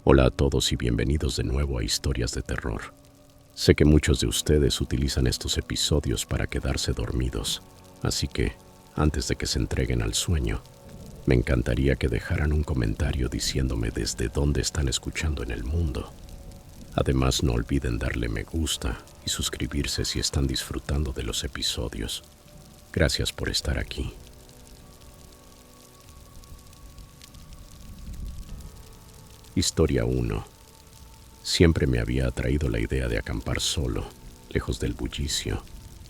Hola a todos y bienvenidos de nuevo a Historias de Terror. Sé que muchos de ustedes utilizan estos episodios para quedarse dormidos, así que, antes de que se entreguen al sueño, me encantaría que dejaran un comentario diciéndome desde dónde están escuchando en el mundo. Además, no olviden darle me gusta y suscribirse si están disfrutando de los episodios. Gracias por estar aquí. Historia 1. Siempre me había atraído la idea de acampar solo, lejos del bullicio,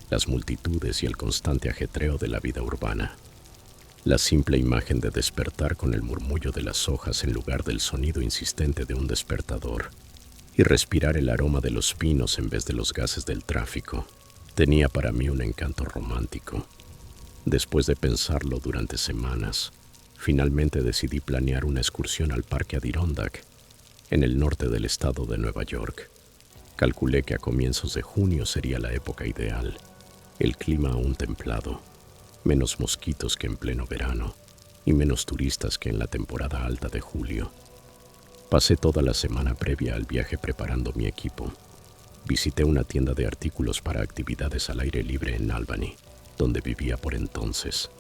las multitudes y el constante ajetreo de la vida urbana. La simple imagen de despertar con el murmullo de las hojas en lugar del sonido insistente de un despertador y respirar el aroma de los pinos en vez de los gases del tráfico tenía para mí un encanto romántico. Después de pensarlo durante semanas, finalmente decidí planear una excursión al Parque Adirondack, en el norte del estado de Nueva York. Calculé que a comienzos de junio sería la época ideal, el clima aún templado, menos mosquitos que en pleno verano y menos turistas que en la temporada alta de julio. Pasé toda la semana previa al viaje preparando mi equipo. Visité una tienda de artículos para actividades al aire libre en Albany, donde vivía por entonces,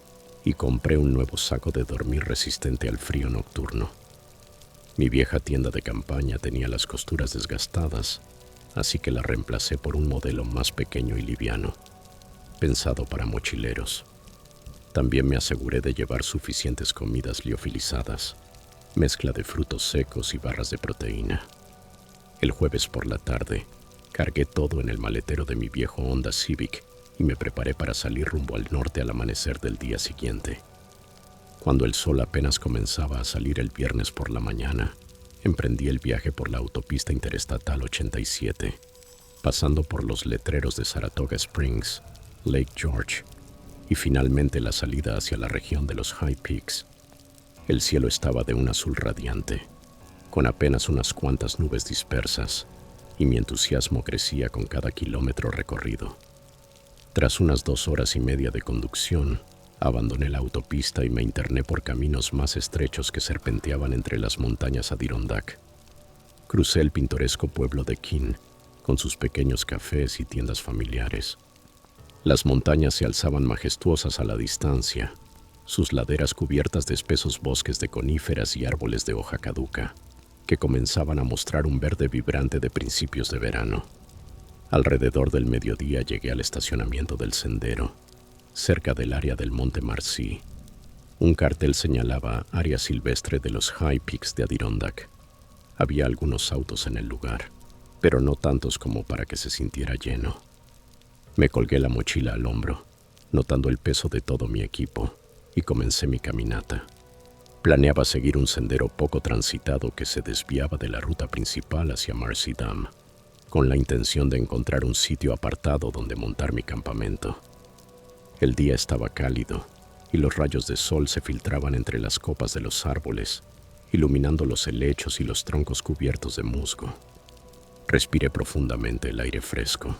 y compré un nuevo saco de dormir resistente al frío nocturno. Mi vieja tienda de campaña tenía las costuras desgastadas, así que la reemplacé por un modelo más pequeño y liviano, pensado para mochileros. También me aseguré de llevar suficientes comidas liofilizadas, mezcla de frutos secos y barras de proteína. El jueves por la tarde, cargué todo en el maletero de mi viejo Honda Civic y me preparé para salir rumbo al norte al amanecer del día siguiente. Cuando el sol apenas comenzaba a salir el viernes por la mañana, emprendí el viaje por la autopista interestatal 87, pasando por los letreros de Saratoga Springs, Lake George y finalmente la salida hacia la región de los High Peaks. El cielo estaba de un azul radiante, con apenas unas cuantas nubes dispersas, y mi entusiasmo crecía con cada kilómetro recorrido. Tras unas 2 horas y media de conducción, abandoné la autopista y me interné por caminos más estrechos que serpenteaban entre las montañas Adirondack. Crucé el pintoresco pueblo de Keene, con sus pequeños cafés y tiendas familiares. Las montañas se alzaban majestuosas a la distancia, sus laderas cubiertas de espesos bosques de coníferas y árboles de hoja caduca, que comenzaban a mostrar un verde vibrante de principios de verano. Alrededor del mediodía llegué al estacionamiento del sendero, cerca del área del Monte Marcy. Un cartel señalaba área silvestre de los High Peaks de Adirondack. Había algunos autos en el lugar, pero no tantos como para que se sintiera lleno. Me colgué la mochila al hombro, notando el peso de todo mi equipo, y comencé mi caminata. Planeaba seguir un sendero poco transitado que se desviaba de la ruta principal hacia Marcy Dam, con la intención de encontrar un sitio apartado donde montar mi campamento. El día estaba cálido y los rayos de sol se filtraban entre las copas de los árboles, iluminando los helechos y los troncos cubiertos de musgo. Respiré profundamente el aire fresco,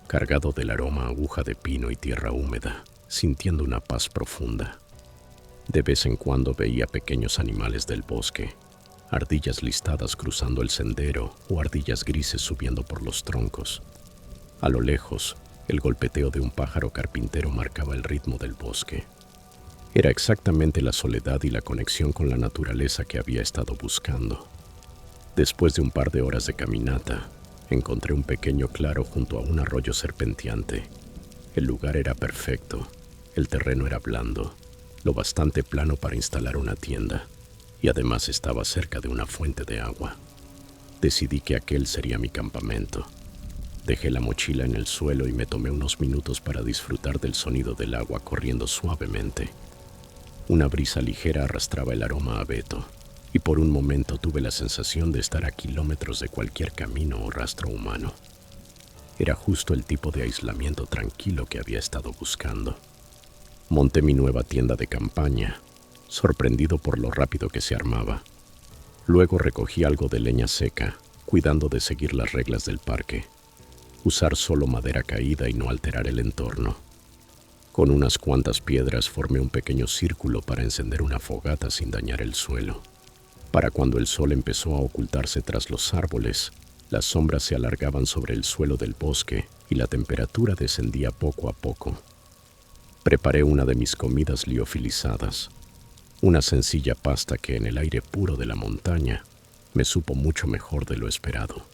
cargado del aroma a aguja de pino y tierra húmeda, sintiendo una paz profunda. De vez en cuando veía pequeños animales del bosque, ardillas listadas cruzando el sendero o ardillas grises subiendo por los troncos. A lo lejos, el golpeteo de un pájaro carpintero marcaba el ritmo del bosque. Era exactamente la soledad y la conexión con la naturaleza que había estado buscando. Después de un par de horas de caminata, encontré un pequeño claro junto a un arroyo serpenteante. El lugar era perfecto, el terreno era blando, lo bastante plano para instalar una tienda, y además estaba cerca de una fuente de agua. Decidí que aquel sería mi campamento. Dejé la mochila en el suelo y me tomé unos minutos para disfrutar del sonido del agua corriendo suavemente. Una brisa ligera arrastraba el aroma a abeto, y por un momento tuve la sensación de estar a kilómetros de cualquier camino o rastro humano. Era justo el tipo de aislamiento tranquilo que había estado buscando. Monté mi nueva tienda de campaña, sorprendido por lo rápido que se armaba. Luego recogí algo de leña seca, cuidando de seguir las reglas del parque. Usar solo madera caída y no alterar el entorno. Con unas cuantas piedras formé un pequeño círculo para encender una fogata sin dañar el suelo. Para cuando el sol empezó a ocultarse tras los árboles, las sombras se alargaban sobre el suelo del bosque y la temperatura descendía poco a poco. Preparé una de mis comidas liofilizadas, una sencilla pasta que en el aire puro de la montaña me supo mucho mejor de lo esperado.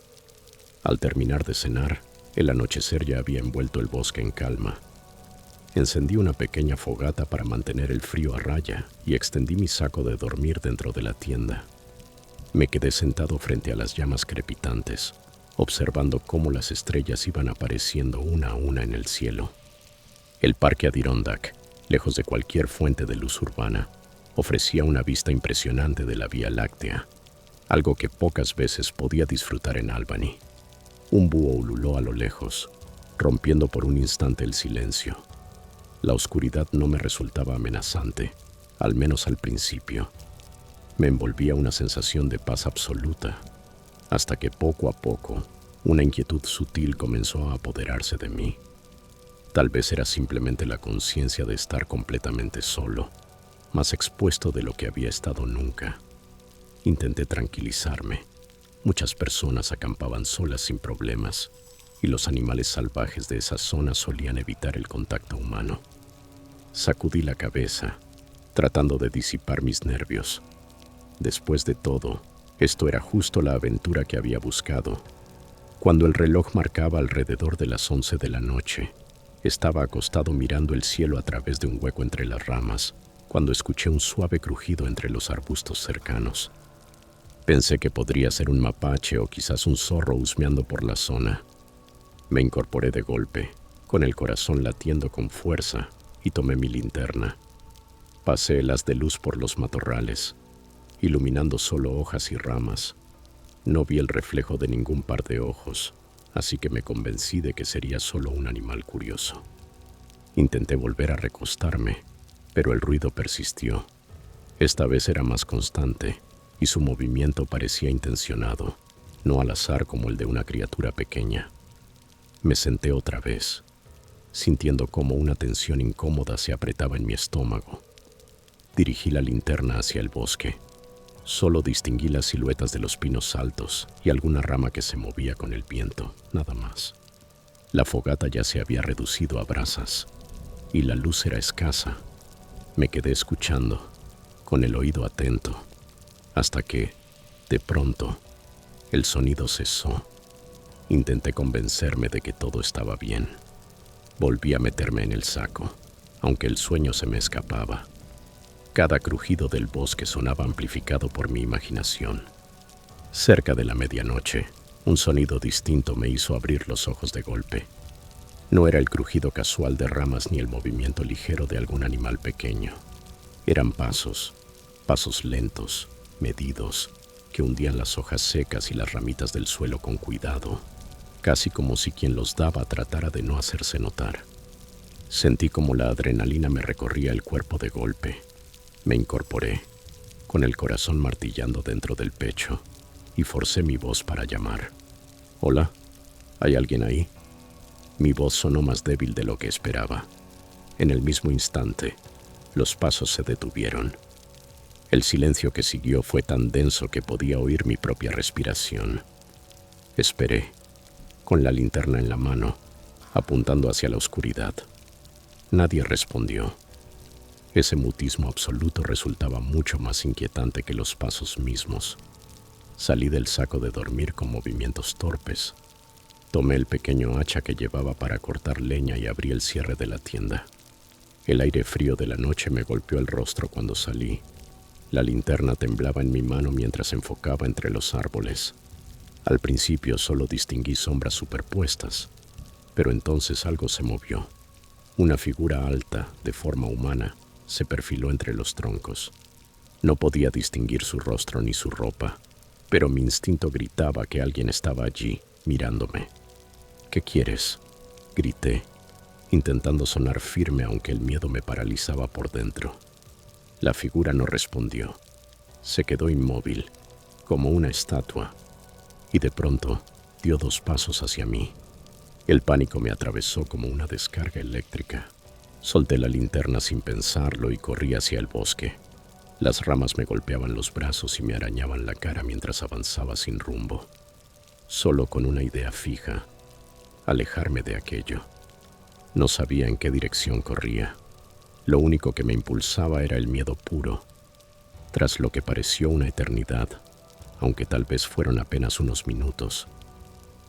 Al terminar de cenar, el anochecer ya había envuelto el bosque en calma. Encendí una pequeña fogata para mantener el frío a raya y extendí mi saco de dormir dentro de la tienda. Me quedé sentado frente a las llamas crepitantes, observando cómo las estrellas iban apareciendo una a una en el cielo. El parque Adirondack, lejos de cualquier fuente de luz urbana, ofrecía una vista impresionante de la Vía Láctea, algo que pocas veces podía disfrutar en Albany. Un búho ululó a lo lejos, rompiendo por un instante el silencio. La oscuridad no me resultaba amenazante, al menos al principio. Me envolvía una sensación de paz absoluta, hasta que poco a poco una inquietud sutil comenzó a apoderarse de mí. Tal vez era simplemente la conciencia de estar completamente solo, más expuesto de lo que había estado nunca. Intenté tranquilizarme. Muchas personas acampaban solas sin problemas, y los animales salvajes de esa zona solían evitar el contacto humano. Sacudí la cabeza, tratando de disipar mis nervios. Después de todo, esto era justo la aventura que había buscado. Cuando el reloj marcaba alrededor de las 11 de la noche, estaba acostado mirando el cielo a través de un hueco entre las ramas, cuando escuché un suave crujido entre los arbustos cercanos. Pensé que podría ser un mapache o quizás un zorro husmeando por la zona. Me incorporé de golpe, con el corazón latiendo con fuerza, y tomé mi linterna. Pasé el haz de luz por los matorrales, iluminando solo hojas y ramas. No vi el reflejo de ningún par de ojos, así que me convencí de que sería solo un animal curioso. Intenté volver a recostarme, pero el ruido persistió. Esta vez era más constante, y su movimiento parecía intencionado, no al azar como el de una criatura pequeña. Me senté otra vez, sintiendo cómo una tensión incómoda se apretaba en mi estómago. Dirigí la linterna hacia el bosque. Solo distinguí las siluetas de los pinos altos y alguna rama que se movía con el viento, nada más. La fogata ya se había reducido a brasas, y la luz era escasa. Me quedé escuchando, con el oído atento, hasta que, de pronto, el sonido cesó. Intenté convencerme de que todo estaba bien. Volví a meterme en el saco, aunque el sueño se me escapaba. Cada crujido del bosque sonaba amplificado por mi imaginación. Cerca de la medianoche, un sonido distinto me hizo abrir los ojos de golpe. No era el crujido casual de ramas ni el movimiento ligero de algún animal pequeño. Eran pasos lentos, medidos, que hundían las hojas secas y las ramitas del suelo con cuidado, casi como si quien los daba tratara de no hacerse notar. Sentí como la adrenalina me recorría el cuerpo de golpe. Me incorporé, con el corazón martillando dentro del pecho, y forcé mi voz para llamar. «Hola, ¿hay alguien ahí?» Mi voz sonó más débil de lo que esperaba. En el mismo instante, los pasos se detuvieron. El silencio que siguió fue tan denso que podía oír mi propia respiración. Esperé, con la linterna en la mano, apuntando hacia la oscuridad. Nadie respondió. Ese mutismo absoluto resultaba mucho más inquietante que los pasos mismos. Salí del saco de dormir con movimientos torpes. Tomé el pequeño hacha que llevaba para cortar leña y abrí el cierre de la tienda. El aire frío de la noche me golpeó el rostro cuando salí. La linterna temblaba en mi mano mientras enfocaba entre los árboles. Al principio solo distinguí sombras superpuestas, pero entonces algo se movió. Una figura alta, de forma humana, se perfiló entre los troncos. No podía distinguir su rostro ni su ropa, pero mi instinto gritaba que alguien estaba allí, mirándome. «¿Qué quieres?», grité, intentando sonar firme aunque el miedo me paralizaba por dentro. La figura no respondió. Se quedó inmóvil, como una estatua, y de pronto dio 2 pasos hacia mí. El pánico me atravesó como una descarga eléctrica. Solté la linterna sin pensarlo y corrí hacia el bosque. Las ramas me golpeaban los brazos y me arañaban la cara mientras avanzaba sin rumbo, solo con una idea fija: alejarme de aquello. No sabía en qué dirección corría. Lo único que me impulsaba era el miedo puro. Tras lo que pareció una eternidad, aunque tal vez fueron apenas unos minutos,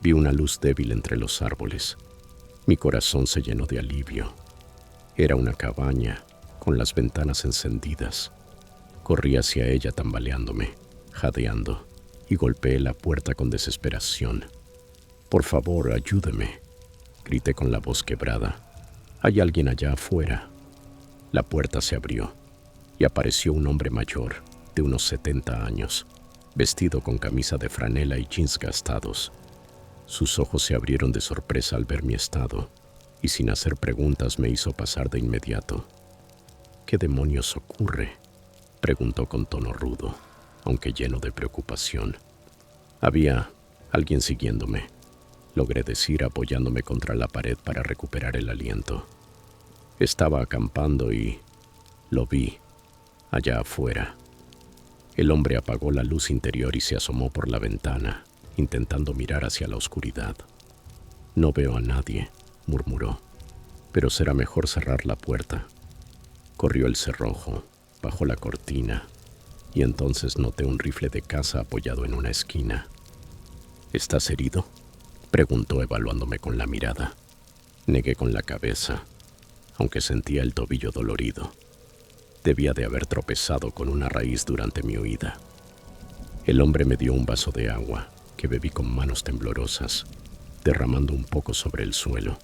vi una luz débil entre los árboles. Mi corazón se llenó de alivio. Era una cabaña, con las ventanas encendidas. Corrí hacia ella tambaleándome, jadeando, y golpeé la puerta con desesperación. «Por favor, ayúdeme», grité con la voz quebrada. «Hay alguien allá afuera». La puerta se abrió y apareció un hombre mayor, de unos 70 años, vestido con camisa de franela y jeans gastados. Sus ojos se abrieron de sorpresa al ver mi estado, y sin hacer preguntas me hizo pasar de inmediato. «¿Qué demonios ocurre?», preguntó con tono rudo, aunque lleno de preocupación. «Había alguien siguiéndome», logré decir apoyándome contra la pared para recuperar el aliento. «Estaba acampando y lo vi allá afuera». El hombre apagó la luz interior y se asomó por la ventana, intentando mirar hacia la oscuridad. «No veo a nadie», murmuró, «pero será mejor cerrar la puerta». Corrió el cerrojo, bajó la cortina, y entonces noté un rifle de caza apoyado en una esquina. «¿Estás herido?», preguntó evaluándome con la mirada. Negué con la cabeza, aunque sentía el tobillo dolorido. Debía de haber tropezado con una raíz durante mi huida. El hombre me dio un vaso de agua, que bebí con manos temblorosas, derramando un poco sobre el suelo.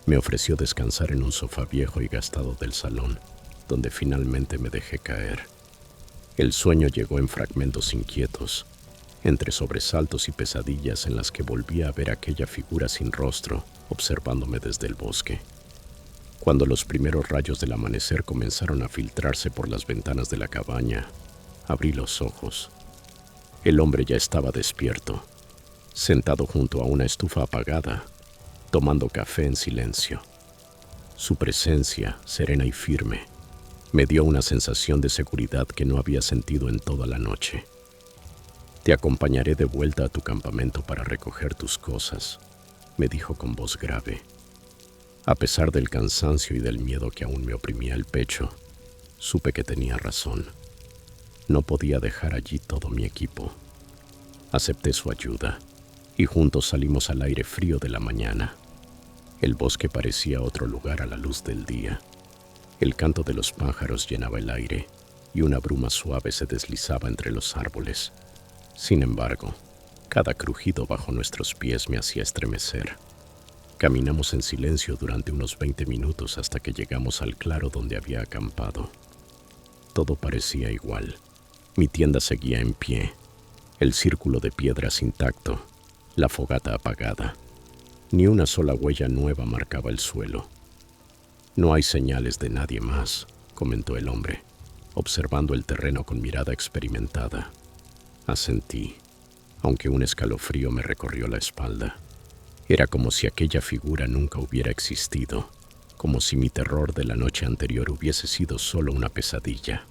Me ofreció descansar en un sofá viejo y gastado del salón, donde finalmente me dejé caer. El sueño llegó en fragmentos inquietos, entre sobresaltos y pesadillas en las que volvía a ver aquella figura sin rostro, observándome desde el bosque. Cuando los primeros rayos del amanecer comenzaron a filtrarse por las ventanas de la cabaña, abrí los ojos. El hombre ya estaba despierto, sentado junto a una estufa apagada, tomando café en silencio. Su presencia, serena y firme, me dio una sensación de seguridad que no había sentido en toda la noche. «Te acompañaré de vuelta a tu campamento para recoger tus cosas», me dijo con voz grave. A pesar del cansancio y del miedo que aún me oprimía el pecho, supe que tenía razón. No podía dejar allí todo mi equipo. Acepté su ayuda, y juntos salimos al aire frío de la mañana. El bosque parecía otro lugar a la luz del día. El canto de los pájaros llenaba el aire, y una bruma suave se deslizaba entre los árboles. Sin embargo, cada crujido bajo nuestros pies me hacía estremecer. Caminamos en silencio durante unos 20 minutos hasta que llegamos al claro donde había acampado. Todo parecía igual. Mi tienda seguía en pie, el círculo de piedras intacto, la fogata apagada. Ni una sola huella nueva marcaba el suelo. «No hay señales de nadie más», comentó el hombre, observando el terreno con mirada experimentada. Asentí, aunque un escalofrío me recorrió la espalda. Era como si aquella figura nunca hubiera existido, como si mi terror de la noche anterior hubiese sido solo una pesadilla.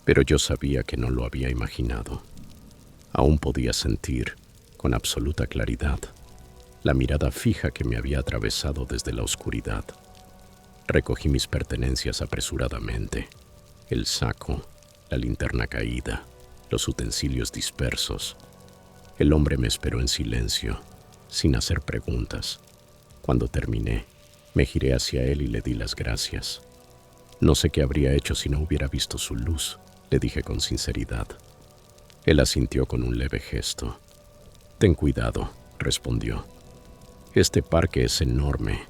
Pero yo sabía que no lo había imaginado. Aún podía sentir, con absoluta claridad, la mirada fija que me había atravesado desde la oscuridad. Recogí mis pertenencias apresuradamente: el saco, la linterna caída, los utensilios dispersos. El hombre me esperó en silencio, sin hacer preguntas. Cuando terminé, me giré hacia él y le di las gracias. «No sé qué habría hecho si no hubiera visto su luz», le dije con sinceridad. Él asintió con un leve gesto. «Ten cuidado», respondió. «Este parque es enorme,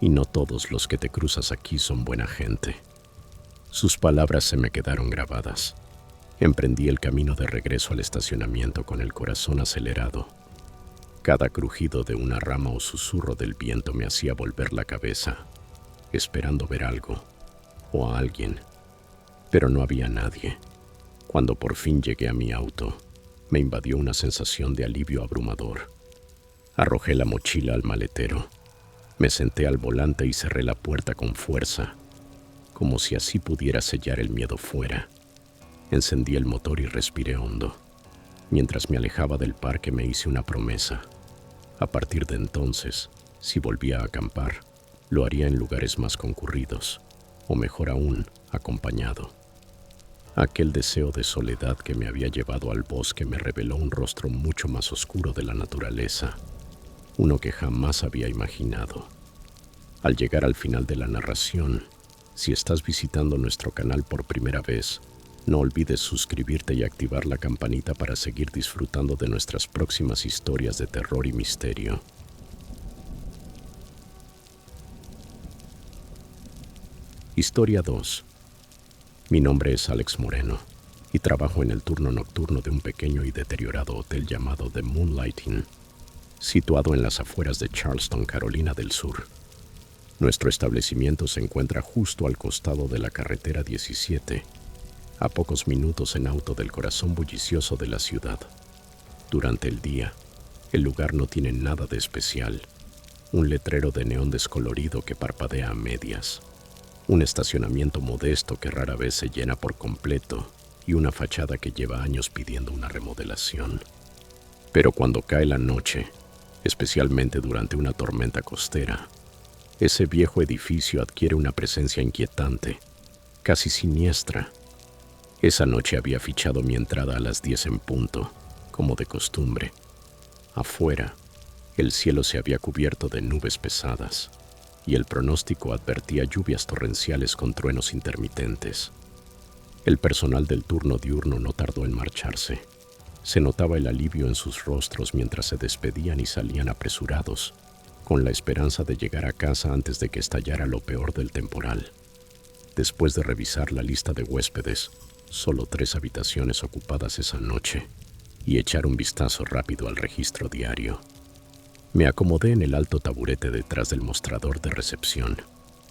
y no todos los que te cruzas aquí son buena gente». Sus palabras se me quedaron grabadas. Emprendí el camino de regreso al estacionamiento con el corazón acelerado. Cada crujido de una rama o susurro del viento me hacía volver la cabeza, esperando ver algo o a alguien, pero no había nadie. Cuando por fin llegué a mi auto, me invadió una sensación de alivio abrumador. Arrojé la mochila al maletero, me senté al volante y cerré la puerta con fuerza, como si así pudiera sellar el miedo fuera. Encendí el motor y respiré hondo. Mientras me alejaba del parque me hice una promesa. A partir de entonces, si volvía a acampar, lo haría en lugares más concurridos, o mejor aún, acompañado. Aquel deseo de soledad que me había llevado al bosque me reveló un rostro mucho más oscuro de la naturaleza, uno que jamás había imaginado. Al llegar al final de la narración, si estás visitando nuestro canal por primera vez, no olvides suscribirte y activar la campanita para seguir disfrutando de nuestras próximas historias de terror y misterio. Historia 2. Mi nombre es Alex Moreno y trabajo en el turno nocturno de un pequeño y deteriorado hotel llamado The Moonlight Inn, situado en las afueras de Charleston, Carolina del Sur. Nuestro establecimiento se encuentra justo al costado de la carretera 17, a pocos minutos en auto del corazón bullicioso de la ciudad. Durante el día, el lugar no tiene nada de especial. Un letrero de neón descolorido que parpadea a medias, un estacionamiento modesto que rara vez se llena por completo y una fachada que lleva años pidiendo una remodelación. Pero cuando cae la noche, especialmente durante una tormenta costera, ese viejo edificio adquiere una presencia inquietante, casi siniestra. Esa noche había fichado mi entrada a las 10 en punto, como de costumbre. Afuera, el cielo se había cubierto de nubes pesadas y el pronóstico advertía lluvias torrenciales con truenos intermitentes. El personal del turno diurno no tardó en marcharse. Se notaba el alivio en sus rostros mientras se despedían y salían apresurados, con la esperanza de llegar a casa antes de que estallara lo peor del temporal. Después de revisar la lista de huéspedes, solo 3 habitaciones ocupadas esa noche, y echar un vistazo rápido al registro diario, me acomodé en el alto taburete detrás del mostrador de recepción,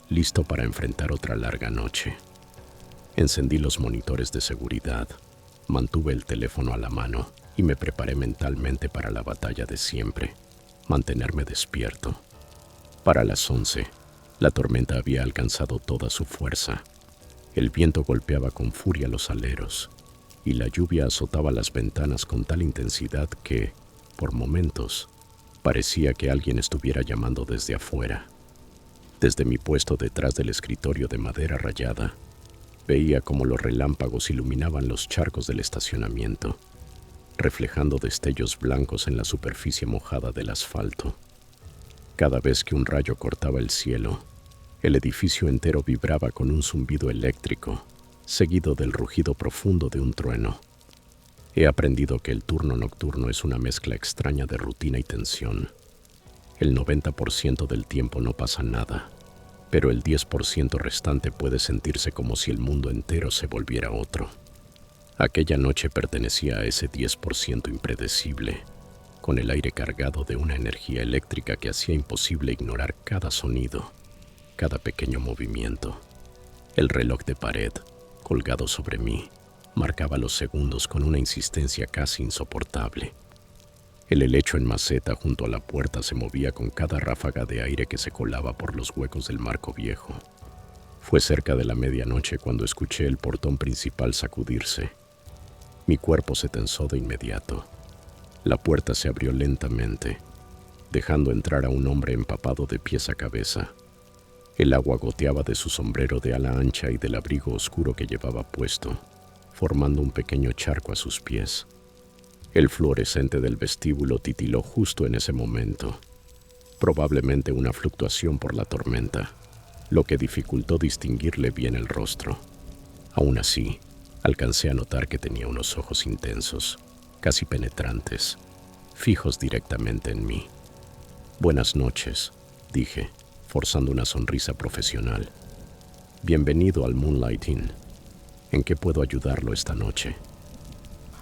listo para enfrentar otra larga noche. Encendí los monitores de seguridad, mantuve el teléfono a la mano y me preparé mentalmente para la batalla de siempre, mantenerme despierto. Para las 11, la tormenta había alcanzado toda su fuerza. El viento golpeaba con furia los aleros y la lluvia azotaba las ventanas con tal intensidad que, por momentos, parecía que alguien estuviera llamando desde afuera. Desde mi puesto detrás del escritorio de madera rayada, veía cómo los relámpagos iluminaban los charcos del estacionamiento, reflejando destellos blancos en la superficie mojada del asfalto. Cada vez que un rayo cortaba el cielo, el edificio entero vibraba con un zumbido eléctrico, seguido del rugido profundo de un trueno. He aprendido que el turno nocturno es una mezcla extraña de rutina y tensión. El 90% del tiempo no pasa nada, pero el 10% restante puede sentirse como si el mundo entero se volviera otro. Aquella noche pertenecía a ese 10% impredecible, con el aire cargado de una energía eléctrica que hacía imposible ignorar cada sonido, cada pequeño movimiento. El reloj de pared, colgado sobre mí, marcaba los segundos con una insistencia casi insoportable. El helecho en maceta junto a la puerta se movía con cada ráfaga de aire que se colaba por los huecos del marco viejo. Fue cerca de la medianoche cuando escuché el portón principal sacudirse. Mi cuerpo se tensó de inmediato. La puerta se abrió lentamente, dejando entrar a un hombre empapado de pies a cabeza. El agua goteaba de su sombrero de ala ancha y del abrigo oscuro que llevaba puesto, formando un pequeño charco a sus pies. El fluorescente del vestíbulo titiló justo en ese momento, probablemente una fluctuación por la tormenta, lo que dificultó distinguirle bien el rostro. Aún así, alcancé a notar que tenía unos ojos intensos, casi penetrantes, fijos directamente en mí. «Buenas noches», dije, forzando una sonrisa profesional. «Bienvenido al Moonlight Inn. ¿En qué puedo ayudarlo esta noche?»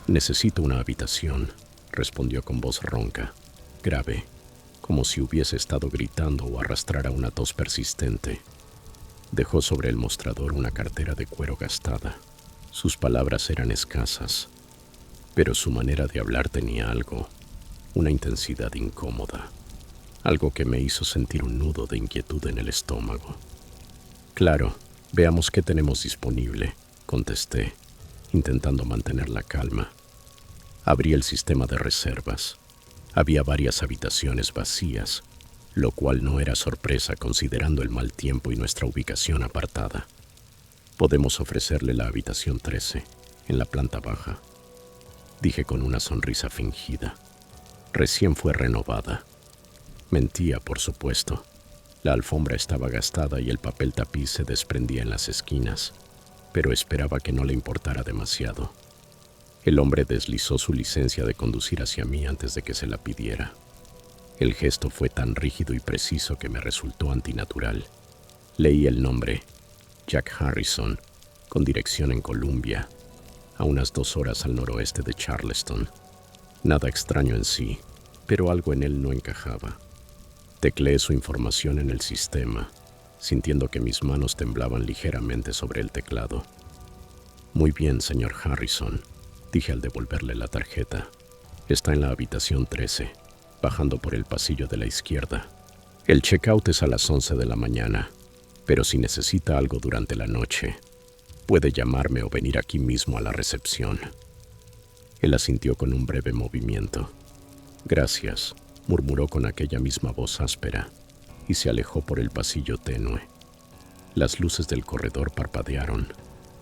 «Necesito una habitación», respondió con voz ronca, grave, como si hubiese estado gritando o arrastrara una tos persistente. Dejó sobre el mostrador una cartera de cuero gastada. Sus palabras eran escasas, pero su manera de hablar tenía algo, una intensidad incómoda, algo que me hizo sentir un nudo de inquietud en el estómago. «Claro, veamos qué tenemos disponible», contesté. intentando mantener la calma. Abrí el sistema de reservas. Había varias habitaciones vacías, lo cual no era sorpresa considerando el mal tiempo y nuestra ubicación apartada. Podemos ofrecerle la habitación 13, en la planta baja, dije con una sonrisa fingida. Recién fue renovada. Mentía, por supuesto. La alfombra estaba gastada y el papel tapiz se desprendía en las esquinas, pero esperaba que no le importara demasiado. El hombre deslizó su licencia de conducir hacia mí antes de que se la pidiera. El gesto fue tan rígido y preciso que me resultó antinatural. Leí el nombre, Jack Harrison, con dirección en Columbia, a unas 2 horas al noroeste de Charleston. Nada extraño en sí, pero algo en él no encajaba. Tecleé su información en el sistema, sintiendo que mis manos temblaban ligeramente sobre el teclado. Muy bien, señor Harrison, dije al devolverle la tarjeta. Está en la habitación 13, bajando por el pasillo de la izquierda. El checkout es a las 11 de la mañana, pero si necesita algo durante la noche, puede llamarme o venir aquí mismo a la recepción. Él asintió con un breve movimiento. Gracias, murmuró con aquella misma voz áspera, y se alejó por el pasillo tenue. Las luces del corredor parpadearon,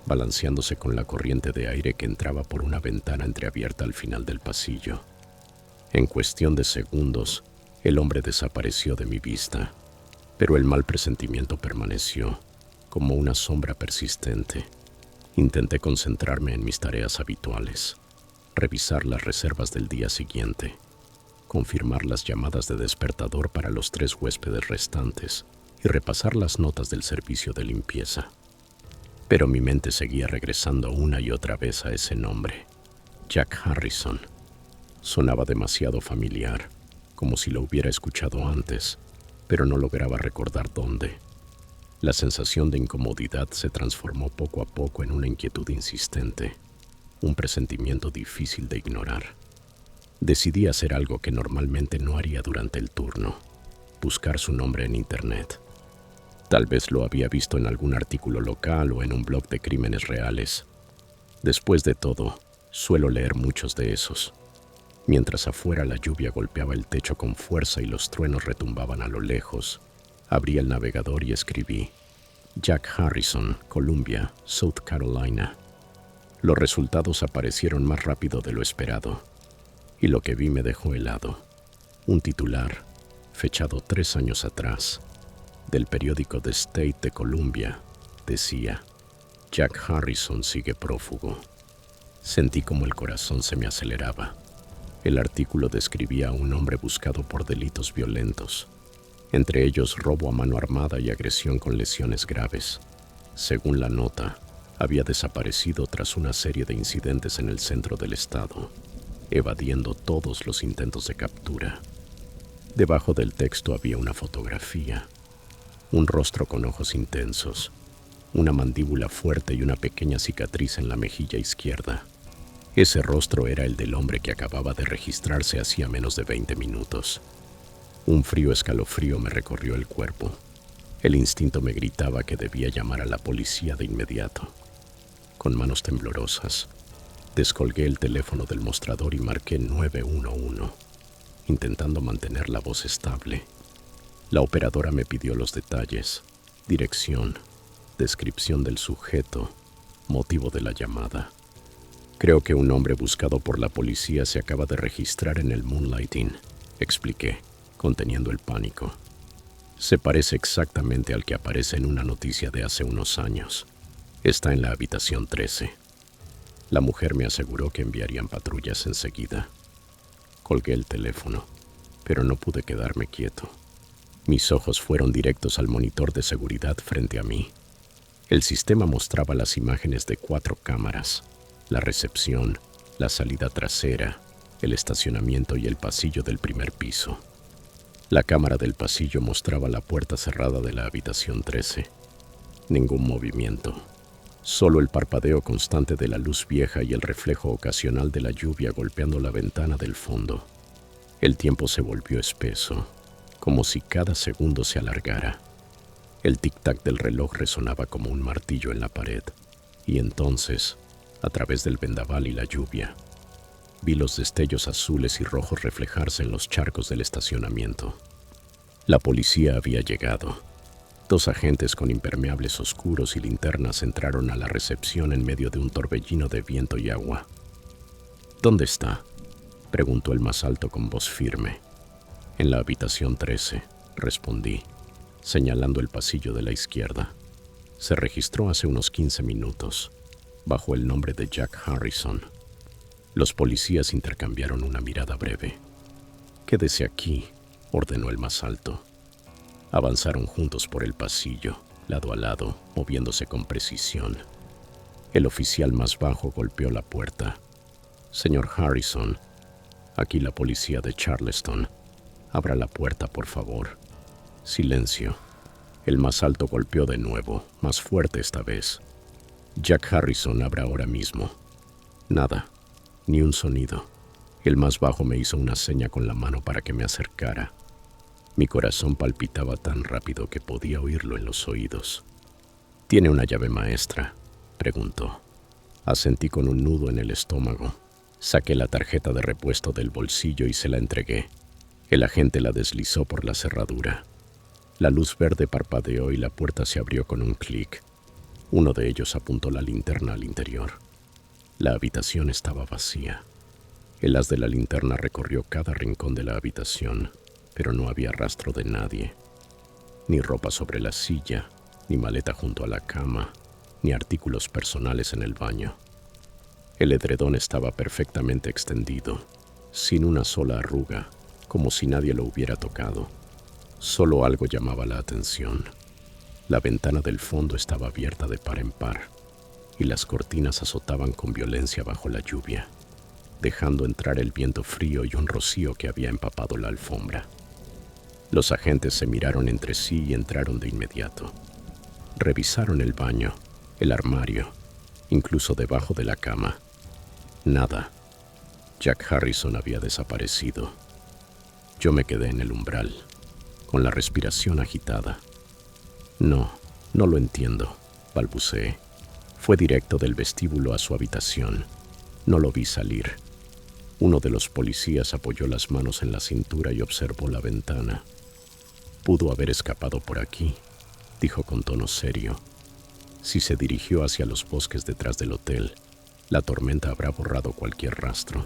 balanceándose con la corriente de aire que entraba por una ventana entreabierta al final del pasillo. En cuestión de segundos, el hombre desapareció de mi vista, pero el mal presentimiento permaneció, como una sombra persistente. Intenté concentrarme en mis tareas habituales, revisar las reservas del día siguiente, confirmar las llamadas de despertador para los 3 huéspedes restantes y repasar las notas del servicio de limpieza. Pero mi mente seguía regresando una y otra vez a ese nombre, Jack Harrison. Sonaba demasiado familiar, como si lo hubiera escuchado antes, pero no lograba recordar dónde. La sensación de incomodidad se transformó poco a poco en una inquietud insistente, un presentimiento difícil de ignorar. Decidí hacer algo que normalmente no haría durante el turno, buscar su nombre en Internet. Tal vez lo había visto en algún artículo local o en un blog de crímenes reales. Después de todo, suelo leer muchos de esos. Mientras afuera la lluvia golpeaba el techo con fuerza y los truenos retumbaban a lo lejos, abrí el navegador y escribí Jack Harrison, Columbia, South Carolina. Los resultados aparecieron más rápido de lo esperado, y lo que vi me dejó helado. Un titular, fechado 3 años atrás, del periódico The State de Columbia, decía: Jack Harrison sigue prófugo. Sentí como el corazón se me aceleraba. El artículo describía a un hombre buscado por delitos violentos, entre ellos robo a mano armada y agresión con lesiones graves. Según la nota, había desaparecido tras una serie de incidentes en el centro del estado, evadiendo todos los intentos de captura. Debajo del texto había una fotografía, un rostro con ojos intensos, una mandíbula fuerte y una pequeña cicatriz en la mejilla izquierda. Ese rostro era el del hombre que acababa de registrarse hacía menos de 20 minutos. Un frío escalofrío me recorrió el cuerpo. El instinto me gritaba que debía llamar a la policía de inmediato. Con manos temblorosas, descolgué el teléfono del mostrador y marqué 911, intentando mantener la voz estable. La operadora me pidió los detalles, dirección, descripción del sujeto, motivo de la llamada. Creo que un hombre buscado por la policía se acaba de registrar en el Moonlighting, expliqué, conteniendo el pánico. Se parece exactamente al que aparece en una noticia de hace unos años. Está en la habitación 13. La mujer me aseguró que enviarían patrullas enseguida. Colgué el teléfono, pero no pude quedarme quieto. Mis ojos fueron directos al monitor de seguridad frente a mí. El sistema mostraba las imágenes de 4 cámaras: la recepción, la salida trasera, el estacionamiento y el pasillo del primer piso. La cámara del pasillo mostraba la puerta cerrada de la habitación 13. Ningún movimiento, solo el parpadeo constante de la luz vieja y el reflejo ocasional de la lluvia golpeando la ventana del fondo. El tiempo se volvió espeso, como si cada segundo se alargara. El tic-tac del reloj resonaba como un martillo en la pared, y entonces a través del vendaval y la lluvia. Vi los destellos azules y rojos reflejarse en los charcos del estacionamiento. La policía había llegado. 2 agentes con impermeables oscuros y linternas entraron a la recepción en medio de un torbellino de viento y agua. ¿Dónde está?, preguntó el más alto con voz firme. En la habitación 13, respondí, señalando el pasillo de la izquierda. Se registró hace unos 15 minutos, bajo el nombre de Jack Harrison. Los policías intercambiaron una mirada breve. «Quédese aquí», ordenó el más alto. Avanzaron juntos por el pasillo, lado a lado, moviéndose con precisión. El oficial más bajo golpeó la puerta. «Señor Harrison, aquí la policía de Charleston. Abra la puerta, por favor». Silencio. El más alto golpeó de nuevo, más fuerte esta vez. «Jack Harrison, abra ahora mismo». Nada, ni un sonido. El más bajo me hizo una seña con la mano para que me acercara. Mi corazón palpitaba tan rápido que podía oírlo en los oídos. «¿Tiene una llave maestra?», preguntó. Asentí con un nudo en el estómago. Saqué la tarjeta de repuesto del bolsillo y se la entregué. El agente la deslizó por la cerradura. La luz verde parpadeó y la puerta se abrió con un clic. Uno de ellos apuntó la linterna al interior. La habitación estaba vacía. El haz de la linterna recorrió cada rincón de la habitación, pero no había rastro de nadie. Ni ropa sobre la silla, ni maleta junto a la cama, ni artículos personales en el baño. El edredón estaba perfectamente extendido, sin una sola arruga, como si nadie lo hubiera tocado. Solo algo llamaba la atención. La ventana del fondo estaba abierta de par en par, y las cortinas azotaban con violencia bajo la lluvia, dejando entrar el viento frío y un rocío que había empapado la alfombra. Los agentes se miraron entre sí y entraron de inmediato. Revisaron el baño, el armario, incluso debajo de la cama. Nada. Jack Harrison había desaparecido. Yo me quedé en el umbral, con la respiración agitada. No lo entiendo», balbuceé. Fue directo del vestíbulo a su habitación. No lo vi salir. Uno de los policías apoyó las manos en la cintura y observó la ventana. «Pudo haber escapado por aquí», dijo con tono serio. «Si se dirigió hacia los bosques detrás del hotel, la tormenta habrá borrado cualquier rastro».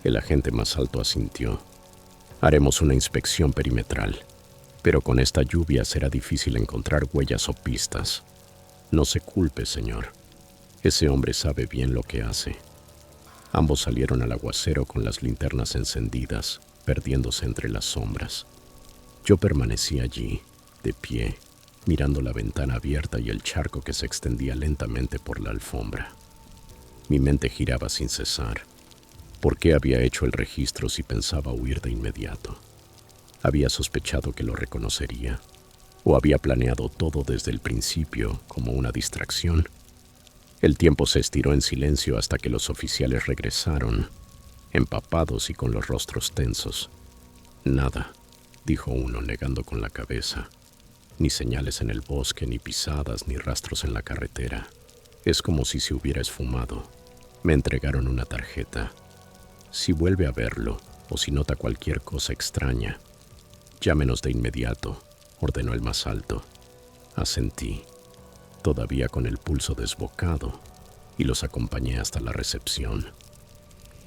El agente más alto asintió. «Haremos una inspección perimetral, pero con esta lluvia será difícil encontrar huellas o pistas. No se culpe, señor. Ese hombre sabe bien lo que hace». Ambos salieron al aguacero con las linternas encendidas, perdiéndose entre las sombras. Yo permanecí allí, de pie, mirando la ventana abierta y el charco que se extendía lentamente por la alfombra. Mi mente giraba sin cesar. ¿Por qué había hecho el registro si pensaba huir de inmediato? ¿Había sospechado que lo reconocería? ¿O había planeado todo desde el principio como una distracción? El tiempo se estiró en silencio hasta que los oficiales regresaron, empapados y con los rostros tensos. «Nada», dijo uno negando con la cabeza. «Ni señales en el bosque, ni pisadas, ni rastros en la carretera. Es como si se hubiera esfumado». Me entregaron una tarjeta. «Si vuelve a verlo, o si nota cualquier cosa extraña, llámenos de inmediato», ordenó el más alto. Asentí, todavía con el pulso desbocado, y los acompañé hasta la recepción.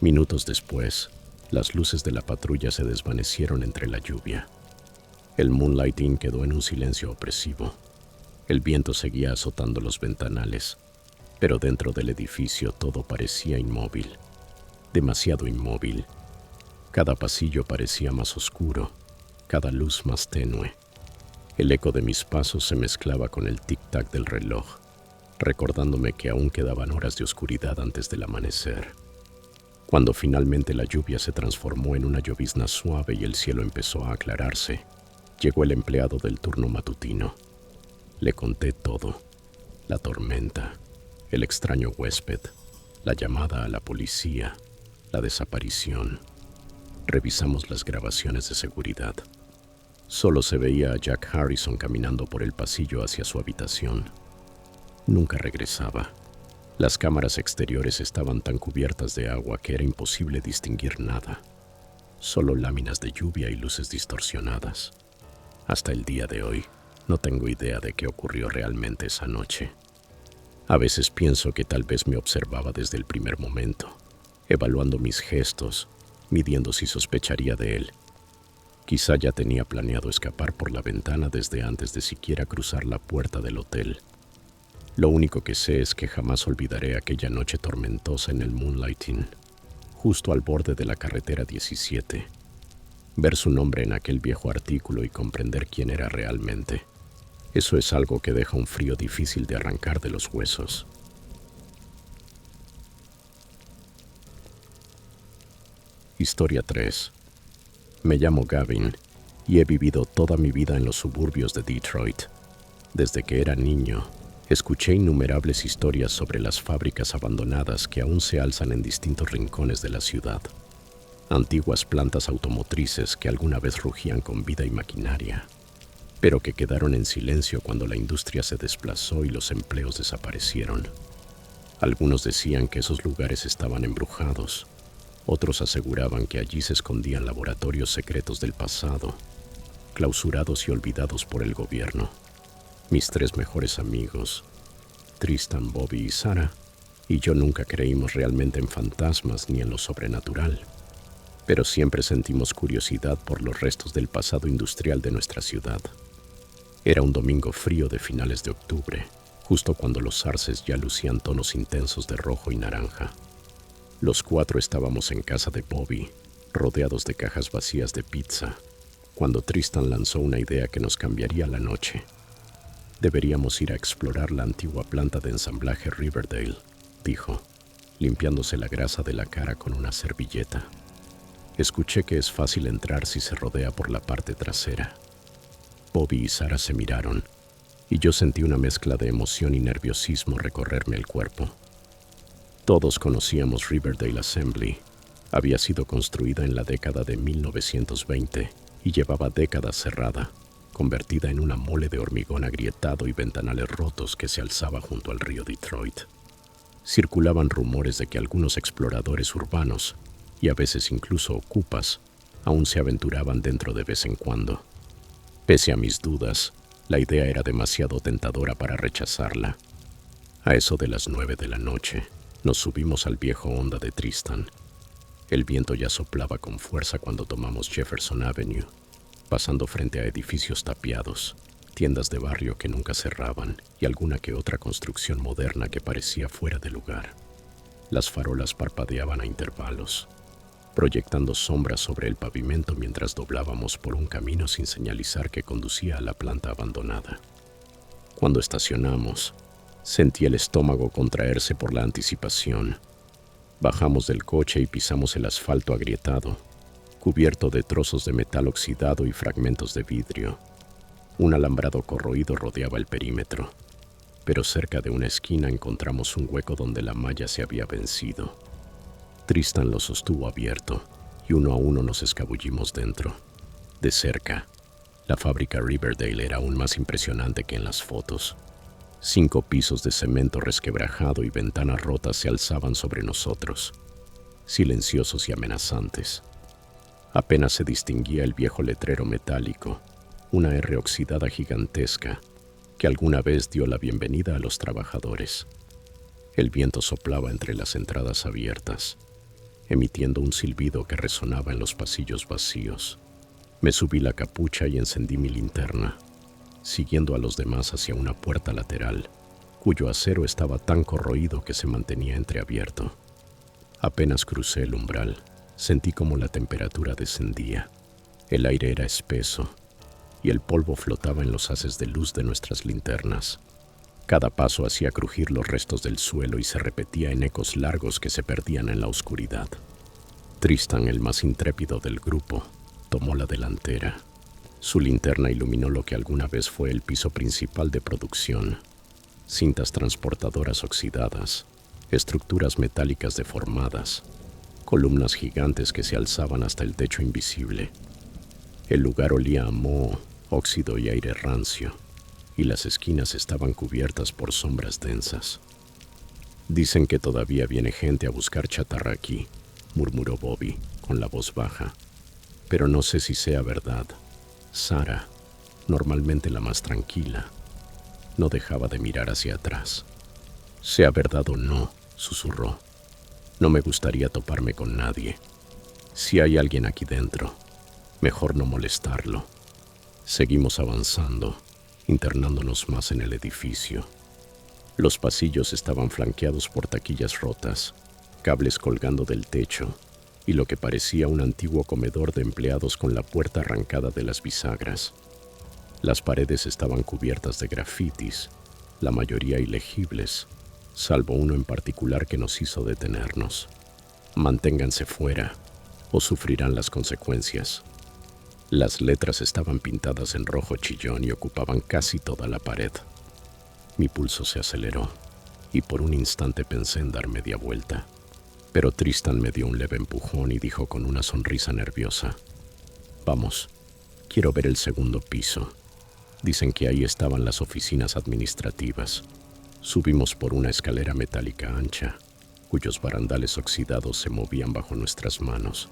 Minutos después, las luces de la patrulla se desvanecieron entre la lluvia. El Moonlight Inn quedó en un silencio opresivo. El viento seguía azotando los ventanales, pero dentro del edificio todo parecía inmóvil, demasiado inmóvil. Cada pasillo parecía más oscuro, cada luz más tenue. El eco de mis pasos se mezclaba con el tic-tac del reloj, recordándome que aún quedaban horas de oscuridad antes del amanecer. Cuando finalmente la lluvia se transformó en una llovizna suave y el cielo empezó a aclararse, llegó el empleado del turno matutino. Le conté todo: la tormenta, el extraño huésped, la llamada a la policía, la desaparición. Revisamos las grabaciones de seguridad. Solo se veía a Jack Harrison caminando por el pasillo hacia su habitación. Nunca regresaba. Las cámaras exteriores estaban tan cubiertas de agua que era imposible distinguir nada, solo láminas de lluvia y luces distorsionadas. Hasta el día de hoy, no tengo idea de qué ocurrió realmente esa noche. A veces pienso que tal vez me observaba desde el primer momento, evaluando mis gestos, midiendo si sospecharía de él. Quizá ya tenía planeado escapar por la ventana desde antes de siquiera cruzar la puerta del hotel. Lo único que sé es que jamás olvidaré aquella noche tormentosa en el Moonlighting, justo al borde de la carretera 17. Ver su nombre en aquel viejo artículo y comprender quién era realmente. Eso es algo que deja un frío difícil de arrancar de los huesos. Historia 3. Me llamo Gavin y he vivido toda mi vida en los suburbios de Detroit. Desde que era niño, escuché innumerables historias sobre las fábricas abandonadas que aún se alzan en distintos rincones de la ciudad. Antiguas plantas automotrices que alguna vez rugían con vida y maquinaria, pero que quedaron en silencio cuando la industria se desplazó y los empleos desaparecieron. Algunos decían que esos lugares estaban embrujados. Otros aseguraban que allí se escondían laboratorios secretos del pasado, clausurados y olvidados por el gobierno. Mis 3 mejores amigos, Tristan, Bobby y Sarah, y yo nunca creímos realmente en fantasmas ni en lo sobrenatural, pero siempre sentimos curiosidad por los restos del pasado industrial de nuestra ciudad. Era un domingo frío de finales de octubre, justo cuando los arces ya lucían tonos intensos de rojo y naranja. Los 4 estábamos en casa de Bobby, rodeados de cajas vacías de pizza, cuando Tristan lanzó una idea que nos cambiaría la noche. Deberíamos ir a explorar la antigua planta de ensamblaje Riverdale, dijo, limpiándose la grasa de la cara con una servilleta. Escuché que es fácil entrar si se rodea por la parte trasera. Bobby y Sarah se miraron, y yo sentí una mezcla de emoción y nerviosismo recorrerme el cuerpo. Todos conocíamos Riverdale Assembly. Había sido construida en la década de 1920 y llevaba décadas cerrada, convertida en una mole de hormigón agrietado y ventanales rotos que se alzaba junto al río Detroit. Circulaban rumores de que algunos exploradores urbanos, y a veces incluso ocupas, aún se aventuraban dentro de vez en cuando. Pese a mis dudas, la idea era demasiado tentadora para rechazarla. A eso de las 9 de la noche, nos subimos al viejo Honda de Tristan. El viento ya soplaba con fuerza cuando tomamos Jefferson Avenue, pasando frente a edificios tapiados, tiendas de barrio que nunca cerraban y alguna que otra construcción moderna que parecía fuera de lugar. Las farolas parpadeaban a intervalos, proyectando sombras sobre el pavimento mientras doblábamos por un camino sin señalizar que conducía a la planta abandonada. Cuando estacionamos, sentí el estómago contraerse por la anticipación. Bajamos del coche y pisamos el asfalto agrietado, cubierto de trozos de metal oxidado y fragmentos de vidrio. Un alambrado corroído rodeaba el perímetro, pero cerca de una esquina encontramos un hueco donde la malla se había vencido. Tristan lo sostuvo abierto y uno a uno nos escabullimos dentro. De cerca, la fábrica Riverdale era aún más impresionante que en las fotos. 5 pisos de cemento resquebrajado y ventanas rotas se alzaban sobre nosotros, silenciosos y amenazantes. Apenas se distinguía el viejo letrero metálico, una R oxidada gigantesca, que alguna vez dio la bienvenida a los trabajadores. El viento soplaba entre las entradas abiertas, emitiendo un silbido que resonaba en los pasillos vacíos. Me subí la capucha y encendí mi linterna, siguiendo a los demás hacia una puerta lateral, cuyo acero estaba tan corroído que se mantenía entreabierto. Apenas crucé el umbral, sentí como la temperatura descendía. El aire era espeso y el polvo flotaba en los haces de luz de nuestras linternas. Cada paso hacía crujir los restos del suelo y se repetía en ecos largos que se perdían en la oscuridad. Tristan, el más intrépido del grupo, tomó la delantera. Su linterna iluminó lo que alguna vez fue el piso principal de producción. Cintas transportadoras oxidadas, estructuras metálicas deformadas, columnas gigantes que se alzaban hasta el techo invisible. El lugar olía a moho, óxido y aire rancio, y las esquinas estaban cubiertas por sombras densas. Dicen que todavía viene gente a buscar chatarra aquí, murmuró Bobby, con la voz baja. Pero no sé si sea verdad. Sara, normalmente la más tranquila, no dejaba de mirar hacia atrás. Sea verdad o no, susurró. No me gustaría toparme con nadie. Si hay alguien aquí dentro, mejor no molestarlo. Seguimos avanzando, internándonos más en el edificio. Los pasillos estaban flanqueados por taquillas rotas, cables colgando del techo y lo que parecía un antiguo comedor de empleados con la puerta arrancada de las bisagras. Las paredes estaban cubiertas de grafitis, la mayoría ilegibles, salvo uno en particular que nos hizo detenernos. Manténganse fuera o sufrirán las consecuencias. Las letras estaban pintadas en rojo chillón y ocupaban casi toda la pared. Mi pulso se aceleró y por un instante pensé en dar media vuelta. Pero Tristan me dio un leve empujón y dijo con una sonrisa nerviosa: «Vamos, quiero ver el segundo piso». Dicen que ahí estaban las oficinas administrativas. Subimos por una escalera metálica ancha, cuyos barandales oxidados se movían bajo nuestras manos.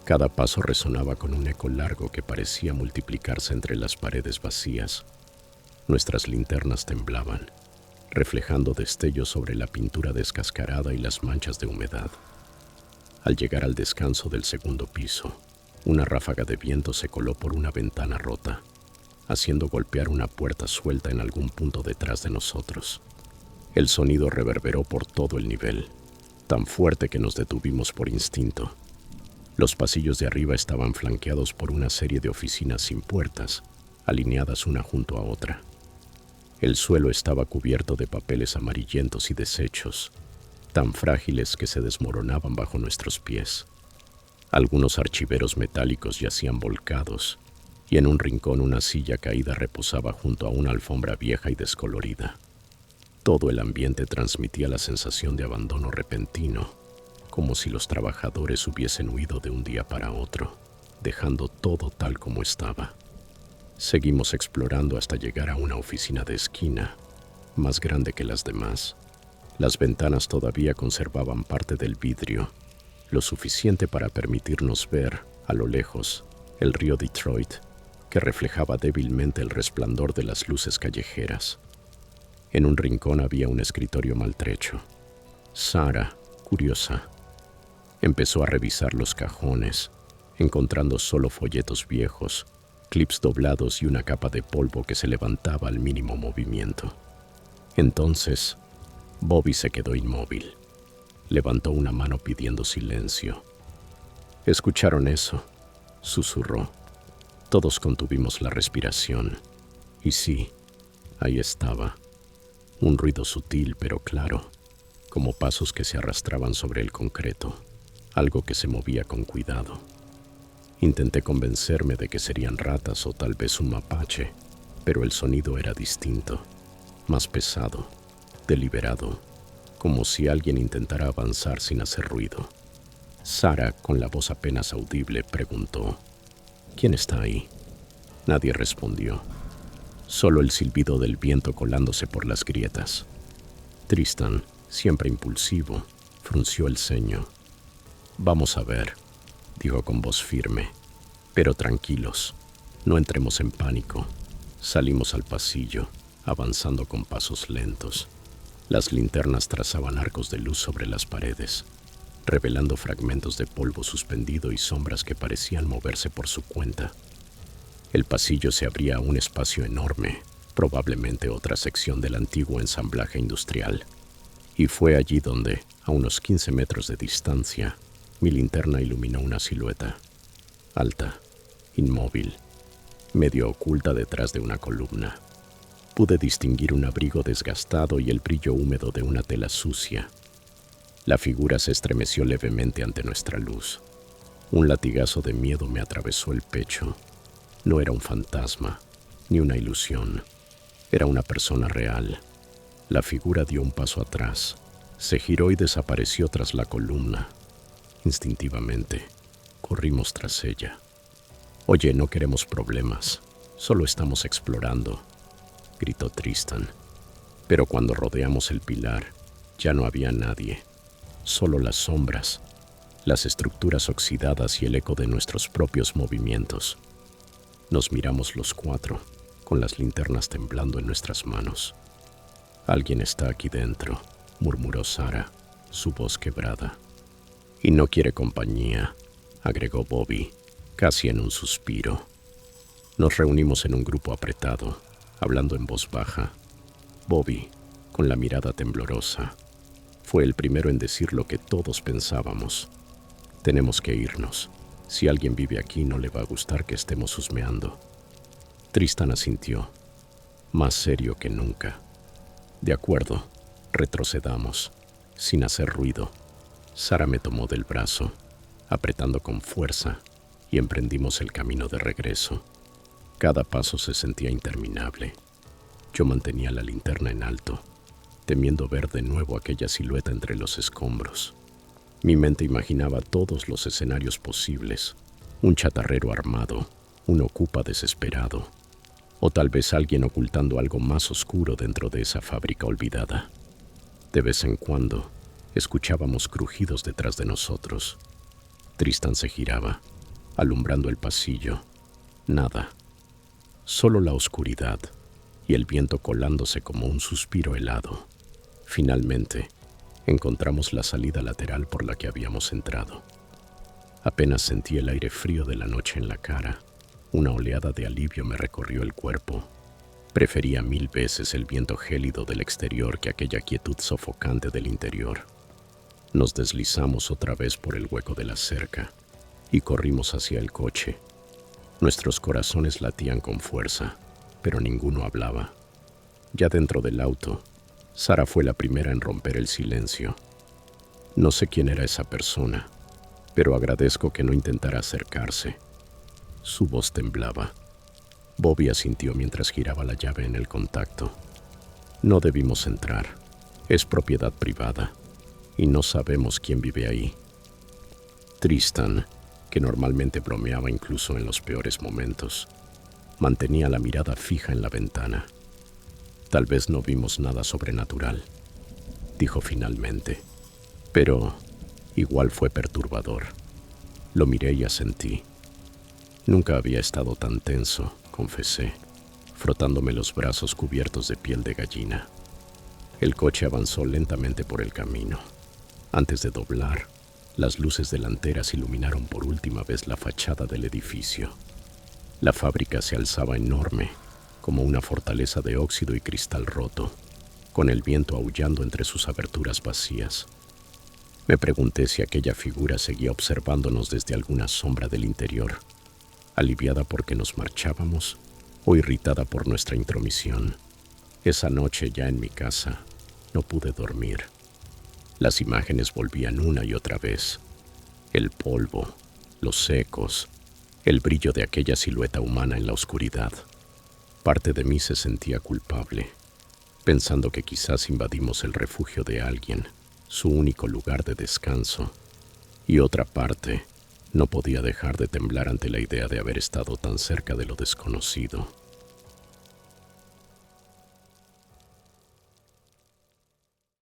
Cada paso resonaba con un eco largo que parecía multiplicarse entre las paredes vacías. Nuestras linternas temblaban, reflejando destellos sobre la pintura descascarada y las manchas de humedad. Al llegar al descanso del segundo piso, una ráfaga de viento se coló por una ventana rota, haciendo golpear una puerta suelta en algún punto detrás de nosotros. El sonido reverberó por todo el nivel, tan fuerte que nos detuvimos por instinto. Los pasillos de arriba estaban flanqueados por una serie de oficinas sin puertas, alineadas una junto a otra. El suelo estaba cubierto de papeles amarillentos y desechos, tan frágiles que se desmoronaban bajo nuestros pies. Algunos archiveros metálicos yacían volcados, y en un rincón una silla caída reposaba junto a una alfombra vieja y descolorida. Todo el ambiente transmitía la sensación de abandono repentino, como si los trabajadores hubiesen huido de un día para otro, dejando todo tal como estaba. Seguimos explorando hasta llegar a una oficina de esquina, más grande que las demás. Las ventanas todavía conservaban parte del vidrio, lo suficiente para permitirnos ver, a lo lejos, el río Detroit, que reflejaba débilmente el resplandor de las luces callejeras. En un rincón había un escritorio maltrecho. Sara, curiosa, empezó a revisar los cajones, encontrando solo folletos viejos, clips doblados y una capa de polvo que se levantaba al mínimo movimiento. Entonces, Bobby se quedó inmóvil. Levantó una mano pidiendo silencio. «¿Escucharon eso?», susurró. Todos contuvimos la respiración. Y sí, ahí estaba. Un ruido sutil pero claro, como pasos que se arrastraban sobre el concreto, algo que se movía con cuidado. Intenté convencerme de que serían ratas o tal vez un mapache, pero el sonido era distinto, más pesado, deliberado, como si alguien intentara avanzar sin hacer ruido. Sara, con la voz apenas audible, preguntó: «¿Quién está ahí?». Nadie respondió, solo el silbido del viento colándose por las grietas. Tristan, siempre impulsivo, frunció el ceño. «Vamos a ver», dijo con voz firme, «pero tranquilos, no entremos en pánico». Salimos al pasillo, avanzando con pasos lentos. Las linternas trazaban arcos de luz sobre las paredes, revelando fragmentos de polvo suspendido y sombras que parecían moverse por su cuenta. El pasillo se abría a un espacio enorme, probablemente otra sección del antiguo ensamblaje industrial. Y fue allí donde, a unos 15 metros de distancia, mi linterna iluminó una silueta, alta, inmóvil, medio oculta detrás de una columna. Pude distinguir un abrigo desgastado y el brillo húmedo de una tela sucia. La figura se estremeció levemente ante nuestra luz. Un latigazo de miedo me atravesó el pecho. No era un fantasma, ni una ilusión. Era una persona real. La figura dio un paso atrás, se giró y desapareció tras la columna. Instintivamente, corrimos tras ella. «Oye, no queremos problemas, solo estamos explorando», gritó Tristan. Pero cuando rodeamos el pilar, Ya no había nadie, solo las sombras, las estructuras oxidadas y el eco de nuestros propios movimientos. Nos miramos los cuatro, con las linternas temblando en nuestras manos. «Alguien está aquí dentro», murmuró Sara, su voz quebrada. «Y no quiere compañía», agregó Bobby, casi en un suspiro. Nos reunimos en un grupo apretado, hablando en voz baja. Bobby, con la mirada temblorosa, fue el primero en decir lo que todos pensábamos. «Tenemos que irnos. Si alguien vive aquí, no le va a gustar que estemos husmeando». Tristan asintió, más serio que nunca. «De acuerdo, retrocedamos», sin hacer ruido. Sara me tomó del brazo, apretando con fuerza, y emprendimos el camino de regreso. Cada paso se sentía interminable. Yo mantenía la linterna en alto, temiendo ver de nuevo aquella silueta entre los escombros. Mi mente imaginaba todos los escenarios posibles: un chatarrero armado, un ocupa desesperado, o tal vez alguien ocultando algo más oscuro dentro de esa fábrica olvidada. De vez en cuando, escuchábamos crujidos detrás de nosotros. Tristan se giraba, alumbrando el pasillo. Nada, solo la oscuridad y el viento colándose como un suspiro helado. Finalmente, encontramos la salida lateral por la que habíamos entrado. Apenas sentí el aire frío de la noche en la cara. Una oleada de alivio me recorrió el cuerpo. Prefería 1000 veces el viento gélido del exterior que aquella quietud sofocante del interior. Nos deslizamos otra vez por el hueco de la cerca y corrimos hacia el coche. Nuestros corazones latían con fuerza, pero ninguno hablaba. Ya dentro del auto, Sara fue la primera en romper el silencio. «No sé quién era esa persona, pero agradezco que no intentara acercarse». Su voz temblaba. Bobby asintió mientras giraba la llave en el contacto. «No debimos entrar. Es propiedad privada y no sabemos quién vive ahí». Tristan, que normalmente bromeaba incluso en los peores momentos, mantenía la mirada fija en la ventana. «Tal vez no vimos nada sobrenatural», dijo finalmente, «pero igual fue perturbador». Lo miré y asentí. Nunca había estado tan tenso, confesé, frotándome los brazos cubiertos de piel de gallina. El coche avanzó lentamente por el camino. Antes de doblar, las luces delanteras iluminaron por última vez la fachada del edificio. La fábrica se alzaba enorme, como una fortaleza de óxido y cristal roto, con el viento aullando entre sus aberturas vacías. Me pregunté si aquella figura seguía observándonos desde alguna sombra del interior, aliviada porque nos marchábamos o irritada por nuestra intromisión. Esa noche, ya en mi casa, no pude dormir. Las imágenes volvían una y otra vez. El polvo, los ecos, el brillo de aquella silueta humana en la oscuridad. Parte de mí se sentía culpable, pensando que quizás invadimos el refugio de alguien, su único lugar de descanso. Y otra parte no podía dejar de temblar ante la idea de haber estado tan cerca de lo desconocido.